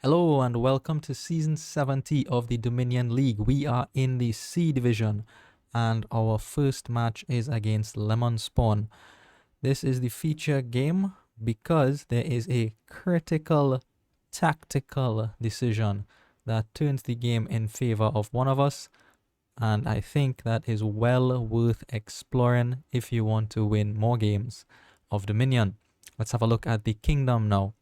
Hello and welcome to Season 70 of the Dominion League. We are in the C Division and our first match is against Lemonspawn. This is the feature game because there is a critical tactical decision that turns the game in favor of one of us, and I think that is well worth exploring if you want to win more games of Dominion. Let's have a look at the Kingdom now.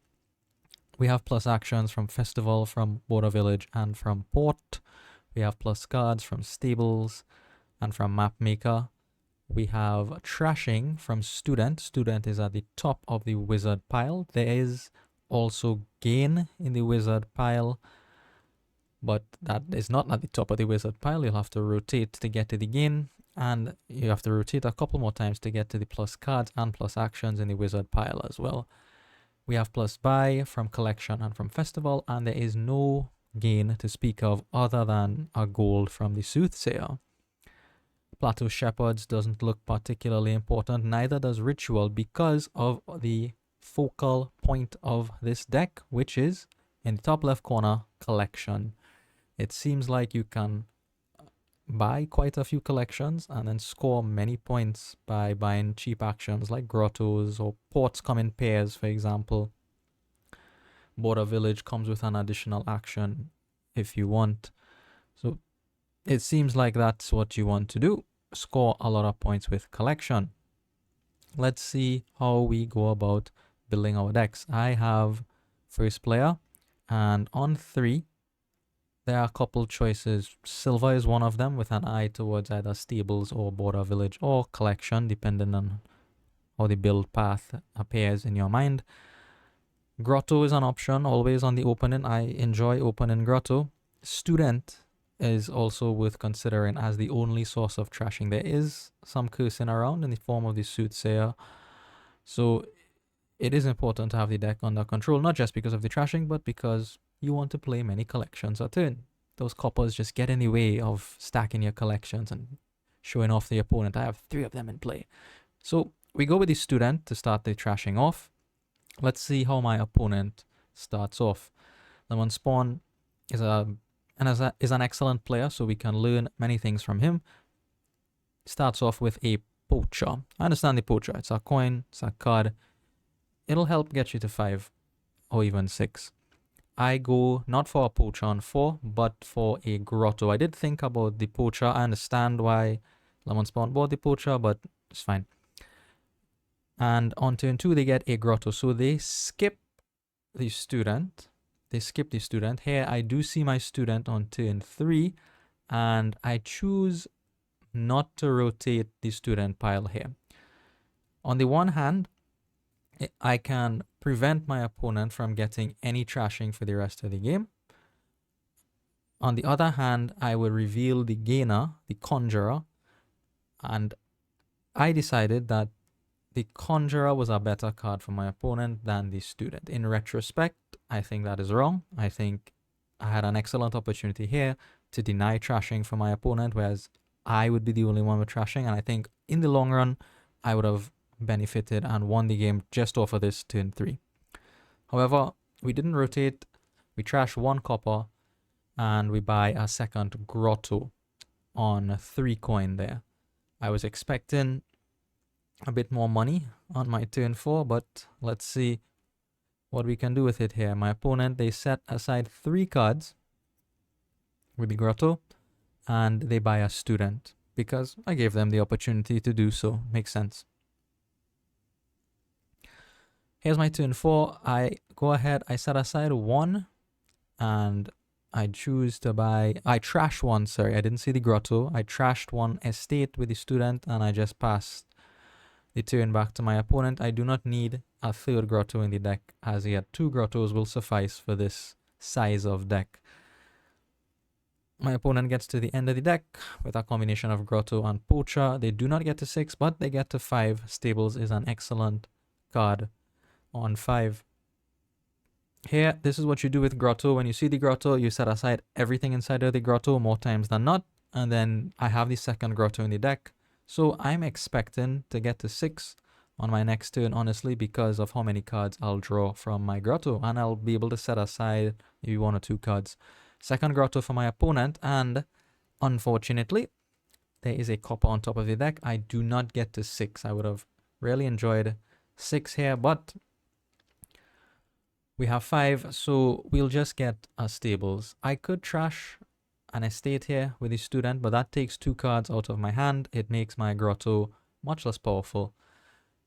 We have plus actions from Festival, from Border Village, and from Port. We have plus cards from Stables and from Mapmaker. We have Trashing from Student. Student is at the top of the Wizard pile. There is also Gain in the Wizard pile, but that is not at the top of the Wizard pile. You'll have to rotate to get to the Gain, and you have to rotate a couple more times to get to the plus cards and plus actions in the Wizard pile as well. We have plus buy from Collection and from Festival, and there is no gain to speak of other than a gold from the Soothsayer. Plateau Shepherds doesn't look particularly important, neither does Ritual, because of the focal point of this deck, which is in the top left corner, Collection. It seems like you can buy quite a few collections and then score many points by buying cheap actions like grottos, or ports come in pairs, for example. Border Village comes with an additional action if you want. So it seems like that's what you want to do, score a lot of points with collection. Let's see how we go about building our decks. I have first player, and on 3 there are a couple choices. Silver is one of them, with an eye towards either Stables or Border Village or Collection, depending on how the build path appears in your mind. Grotto is an option, always on the opening. I enjoy opening Grotto. Student is also worth considering as the only source of trashing. There is some cursing around in the form of the Soothsayer, so it is important to have the deck under control, not just because of the trashing, but because you want to play many collections a turn. Those coppers just get in the way of stacking your collections and showing off the opponent. I have 3 of them in play. So we go with the Student to start the trashing off. Let's see how my opponent starts off. Lemonspawn is an excellent player, so we can learn many things from him. Starts off with a Poacher. I understand the Poacher. It's a coin, it's a card. It'll help get you to 5 or even 6. I go not for a Poacher on 4, but for a Grotto. I did think about the Poacher. I understand why Lemonspawn bought the Poacher, but it's fine. And on turn 2, they get a Grotto. So they skip the Student. Here I do see my Student on turn 3, and I choose not to rotate the Student pile here. On the one hand, I can prevent my opponent from getting any trashing for the rest of the game. On the other hand, I will reveal the Gainer, the Conjurer, and I decided that the Conjurer was a better card for my opponent than the Student. In retrospect, I think that is wrong. I think I had an excellent opportunity here to deny trashing for my opponent, whereas I would be the only one with trashing, and I think in the long run, I would have benefited and won the game just off of this turn 3. However, we didn't rotate. We trash 1 copper and we buy a second Grotto on 3 coin there. I was expecting a bit more money on my turn 4, but let's see what we can do with it here. My opponent, they set aside 3 cards with the Grotto and they buy a Student because I gave them the opportunity to do so. Makes sense. Here's my turn 4. I go ahead, I set aside 1 and I choose to buy, I trash 1, sorry, I didn't see the Grotto. I trashed 1 estate with the Student and I just passed the turn back to my opponent. I do not need a 3rd Grotto in the deck, as yet 2 Grottos will suffice for this size of deck. My opponent gets to the end of the deck with a combination of Grotto and Poacher. They do not get to 6, but they get to 5. Stables is an excellent card on 5. Here, this is what you do with Grotto. When you see the Grotto, you set aside everything inside of the Grotto more times than not, and then I have the second Grotto in the deck, so I'm expecting to get to 6 on my next turn, honestly, because of how many cards I'll draw from my grotto, and I'll be able to set aside maybe 1 or 2 cards. Second grotto for my opponent, and unfortunately, there is a copper on top of the deck. I do not get to 6. I would have really enjoyed 6 here, but we have 5, so we'll just get our stables. I could trash an estate here with the student, but that takes 2 cards out of my hand. It makes my grotto much less powerful.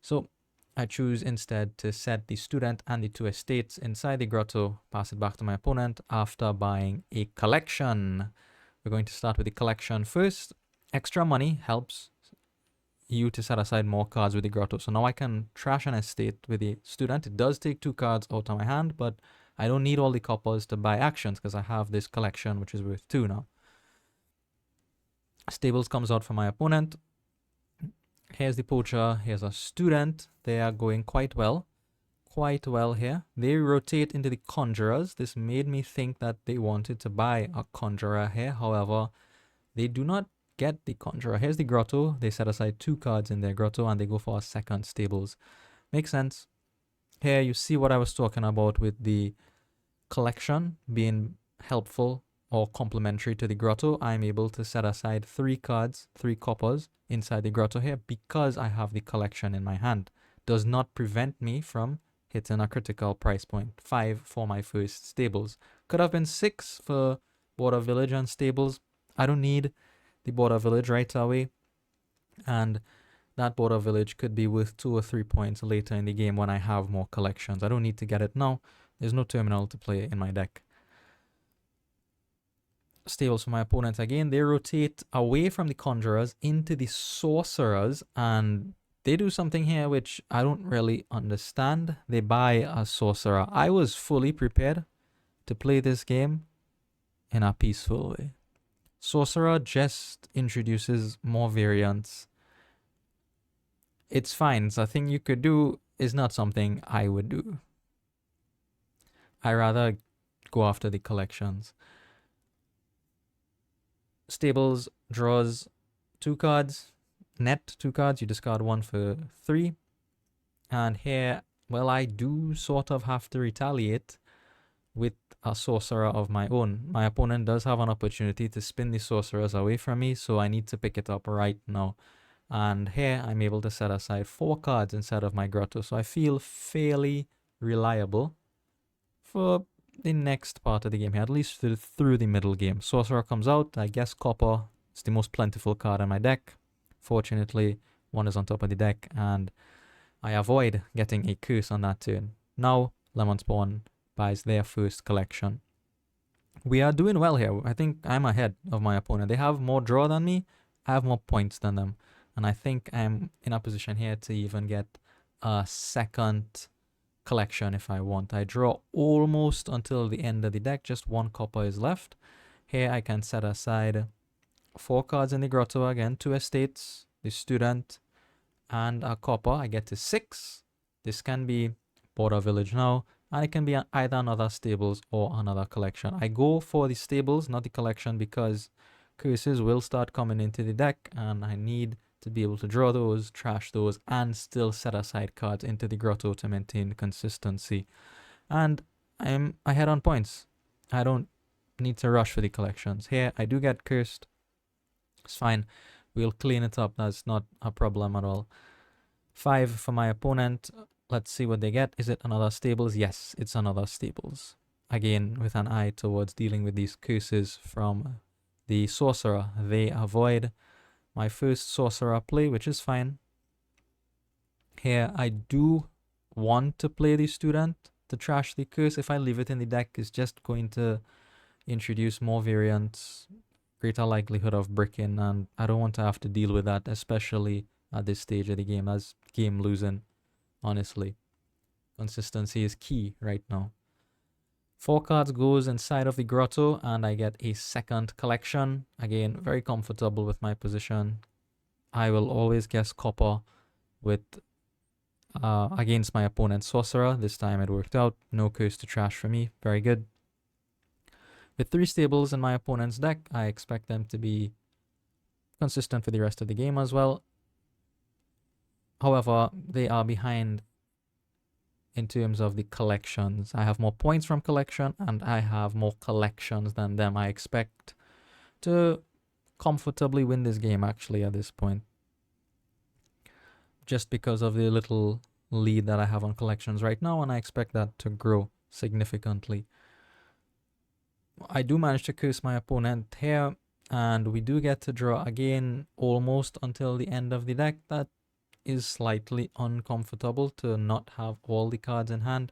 So I choose instead to set the student and the 2 estates inside the grotto, pass it back to my opponent after buying a collection. We're going to start with the collection first. Extra money helps you to set aside more cards with the grotto. So now I can trash an estate with the student. It does take 2 cards out of my hand, but I don't need all the coppers to buy actions because I have this collection, which is worth 2 now. Stables comes out for my opponent. Here's the poacher. Here's a student. They are going quite well here. They rotate into the conjurers. This made me think that they wanted to buy a conjurer here. However, they do not get the conjurer. Here's the grotto. They set aside 2 cards in their grotto and they go for a second stables. Makes sense. Here you see what I was talking about with the collection being helpful or complementary to the grotto. I'm able to set aside 3 cards, 3 coppers inside the grotto here because I have the collection in my hand. Does not prevent me from hitting a critical price point. 5 for my first stables. Could have been 6 for border village and stables. I don't need the border village right away, and that border village could be worth 2 or 3 points later in the game when I have more collections. I don't need to get it now. There's no terminal to play in my deck. Stables for my opponent again. They rotate away from the conjurers into the sorcerers, and they do something here which I don't really understand. They buy a sorcerer. I was fully prepared to play this game in a peaceful way. Sorcerer just introduces more variants. It's fine. It's a thing you could do. Is not something I would do. I rather go after the collections. Stables draws 2 cards. Net 2 cards. You discard 1 for 3. And here, well, I do sort of have to retaliate with a sorcerer of my own. My opponent does have an opportunity to spin the sorcerers away from me, so I need to pick it up right now. And here I'm able to set aside 4 cards inside of my grotto, so I feel fairly reliable for the next part of the game here, at least through the middle game. Sorcerer comes out. I guess copper is the most plentiful card in my deck. Fortunately, 1 is on top of the deck, and I avoid getting a curse on that turn. Now, Lemonspawn buys their first collection. We are doing well here. I think I'm ahead of my opponent. They have more draw than me. I have more points than them. And I think I'm in a position here to even get a second collection if I want. I draw almost until the end of the deck. Just 1 copper is left. Here I can set aside 4 cards in the grotto again. 2 estates, the student, and a copper. I get to 6. This can be border village now. And it can be either another stables or another collection. I go for the stables, not the collection, because curses will start coming into the deck and I need to be able to draw those, trash those, and still set aside cards into the grotto to maintain consistency. And I'm ahead on points. I don't need to rush for the collections. Here, I do get cursed. It's fine. We'll clean it up. That's not a problem at all. 5 for my opponent. Let's see what they get. Is it another stables? Yes, it's another stables. Again, with an eye towards dealing with these curses from the sorcerer. They avoid my first sorcerer play, which is fine. Here, I do want to play the student to trash the curse. If I leave it in the deck, it's just going to introduce more variants, greater likelihood of bricking, and I don't want to have to deal with that, especially at this stage of the game, as game losing. Honestly, consistency is key right now. 4 cards goes inside of the grotto and I get a second collection. Again, very comfortable with my position. I will always guess copper with against my opponent's sorcerer. This time it worked out. No curse to trash for me. Very good. With 3 stables in my opponent's deck, I expect them to be consistent for the rest of the game as well. However, they are behind in terms of the collections. I have more points from collection and I have more collections than them. I expect to comfortably win this game actually at this point, just because of the little lead that I have on collections right now, and I expect that to grow significantly. I do manage to curse my opponent here, and we do get to draw again almost until the end of the deck. That is slightly uncomfortable to not have all the cards in hand,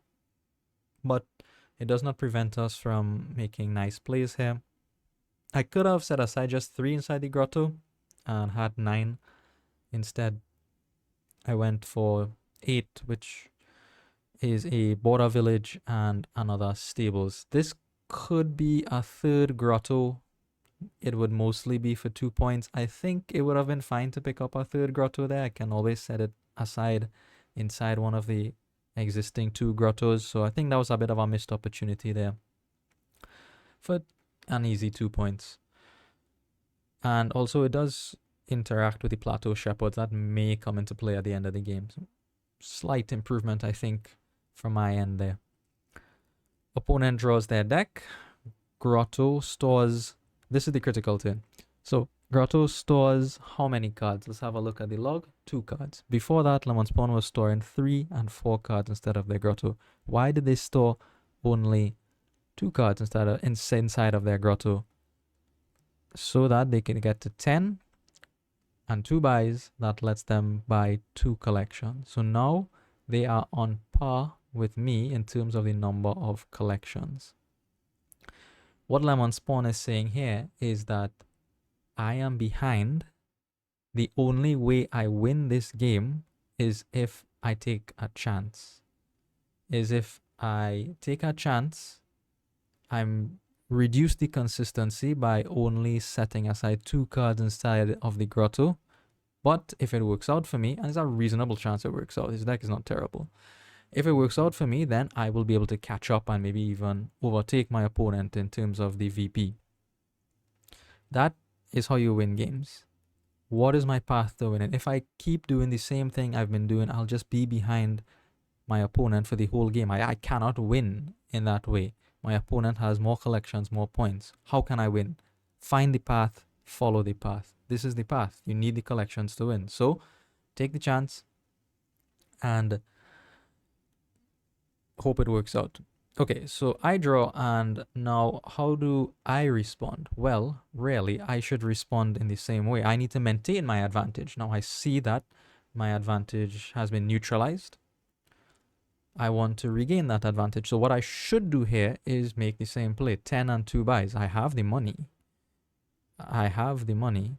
but it does not prevent us from making nice plays here. I could have set aside just 3 inside the grotto and had 9. Instead, I went for 8, which is a border village and another stables. This could be a third grotto. It would mostly be for 2 points. I think it would have been fine to pick up a third grotto there. I can always set it aside inside one of the existing 2 grottos. So I think that was a bit of a missed opportunity there for an easy 2 points. And also it does interact with the plateau shepherds that may come into play at the end of the game. So slight improvement, I think, from my end there. Opponent draws their deck. Grotto stores. This is the critical turn. So Grotto stores how many cards? Let's have a look at the log. 2 cards. Before that, Lemonspawn was storing 3 and 4 cards instead of their Grotto. Why did they store only 2 cards instead of inside of their Grotto? So that they can get to 10 and 2 buys. That lets them buy 2 collections. So now they are on par with me in terms of the number of collections. What Lemonspawn is saying here is that I am behind. The only way I win this game is if I take a chance. If I take a chance, I'm reduce the consistency by only setting aside 2 cards inside of the grotto. But if it works out for me, and there's a reasonable chance it works out, this deck is not terrible. If it works out for me, then I will be able to catch up and maybe even overtake my opponent in terms of the VP. That is how you win games. What is my path to winning? If I keep doing the same thing I've been doing, I'll just be behind my opponent for the whole game. I cannot win in that way. My opponent has more collections, more points. How can I win? Find the path, follow the path. This is the path. You need the collections to win. So take the chance and hope it works out. Okay, so I draw, and now how do I respond? Well, really, I should respond in the same way. I need to maintain my advantage. Now I see that my advantage has been neutralized. I want to regain that advantage. So what I should do here is make the same play. 10 and 2 buys. I have the money. I have the money.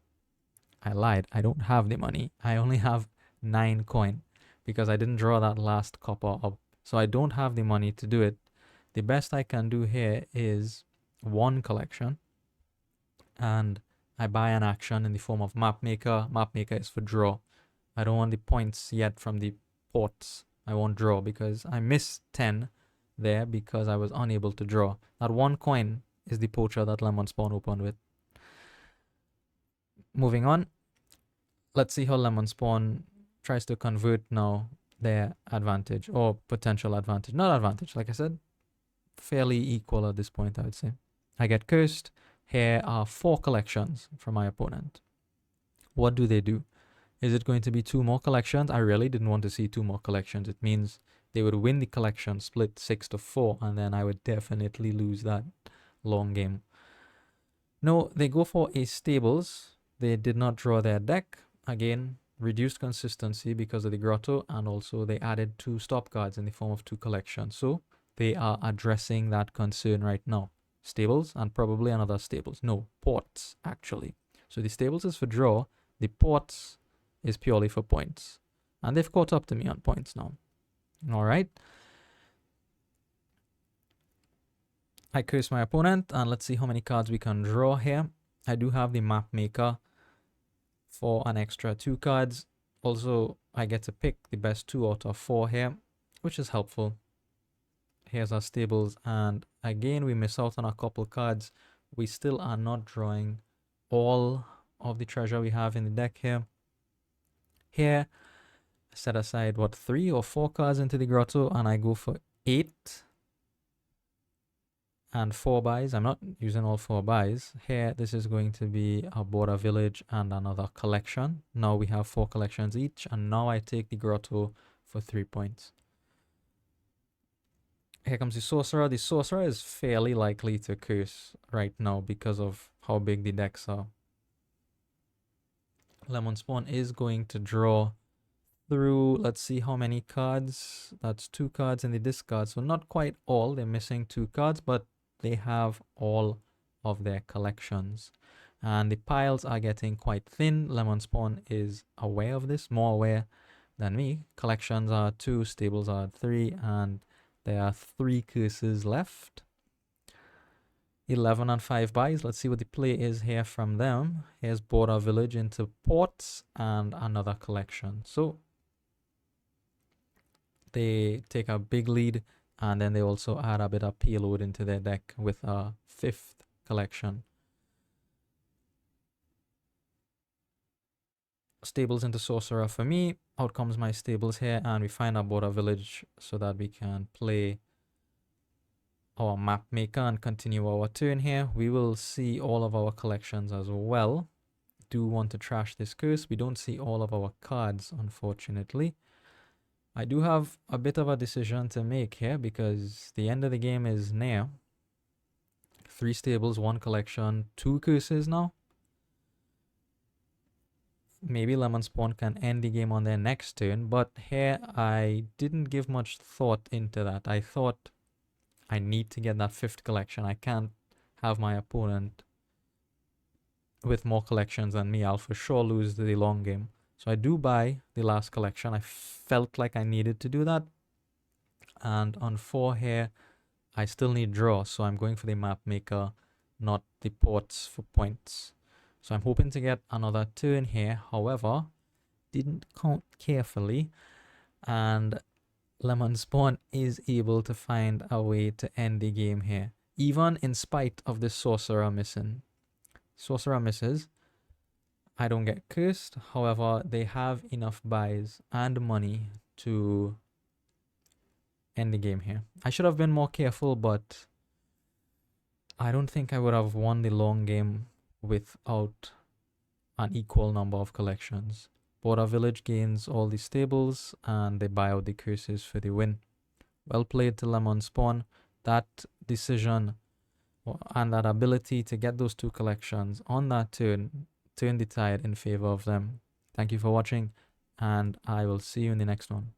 I lied. I don't have the money. I only have 9 coin because I didn't draw that last copper up. So I don't have the money to do it. The best I can do here is 1 collection. And I buy an action in the form of map maker. Map maker is for draw. I don't want the points yet from the ports. I won't draw because I missed 10 there because I was unable to draw. That 1 coin is the poacher that Lemonspawn opened with. Moving on. Let's see how Lemonspawn tries to convert now their advantage or potential advantage. Not advantage, like I said, fairly equal at this point, I would say. I get cursed. Here are 4 collections from my opponent. What do they do? Is it going to be 2 more collections? I really didn't want to see 2 more collections. It means they would win the collection, split 6-4, and then I would definitely lose that long game. No, they go for a stables. They did not draw their deck. Again, reduced consistency because of the grotto, and also they added 2 stop cards in the form of 2 collections. So they are addressing that concern right now. Stables and probably another stables. No, ports, actually. So the stables is for draw. The ports is purely for points. And they've caught up to me on points now. All right. I curse my opponent, and let's see how many cards we can draw here. I do have the map maker for an extra 2 cards. Also, I get to pick the best 2 out of 4 here, which is helpful. Here's our stables, and again we miss out on a couple cards. We still are not drawing all of the treasure we have in the deck here. Here, set aside, what, 3 or 4 cards into the grotto, and I go for 8 and 4 buys. I'm not using all 4 buys. Here, this is going to be a border village and another collection. Now we have 4 collections each, and now I take the grotto for 3 points. Here comes the sorcerer. The sorcerer is fairly likely to curse right now because of how big the decks are. Lemonspawn is going to draw through, let's see how many cards. That's 2 cards in the discard, so not quite all. They're missing 2 cards, but they have all of their collections. And the piles are getting quite thin. Lemonspawn is aware of this, more aware than me. Collections are 2, stables are 3, and there are 3 curses left. 11 and 5 buys. Let's see what the play is here from them. Here's border village into ports and another collection. So they take a big lead, and then they also add a bit of payload into their deck with a 5th collection. Stables into sorcerer for me. Out comes my stables here, and we find our border village so that we can play our map maker and continue our turn here. We will see all of our collections as well. Do want to trash this curse. We don't see all of our cards, unfortunately. I do have a bit of a decision to make here because the end of the game is near. 3 stables, 1 collection, 2 curses now. Maybe Lemonspawn can end the game on their next turn, but here I didn't give much thought into that. I thought I need to get that 5th collection. I can't have my opponent with more collections than me. I'll for sure lose the long game. So I do buy the last collection. I felt like I needed to do that. And on 4 here, I still need draw. So I'm going for the map maker, not the ports for points. So I'm hoping to get another turn here. However, didn't count carefully. And Lemonspawn is able to find a way to end the game here, even in spite of the sorcerer missing. Sorcerer misses. I don't get cursed. However, they have enough buys and money to end the game here. I should have been more careful, but I don't think I would have won the long game without an equal number of collections. Border village gains all the stables, and they buy out the curses for the win. Well played to Lemonspawn. That decision and that ability to get those 2 collections on that turn turned the tide in favor of them. Thank you for watching, and I will see you in the next one.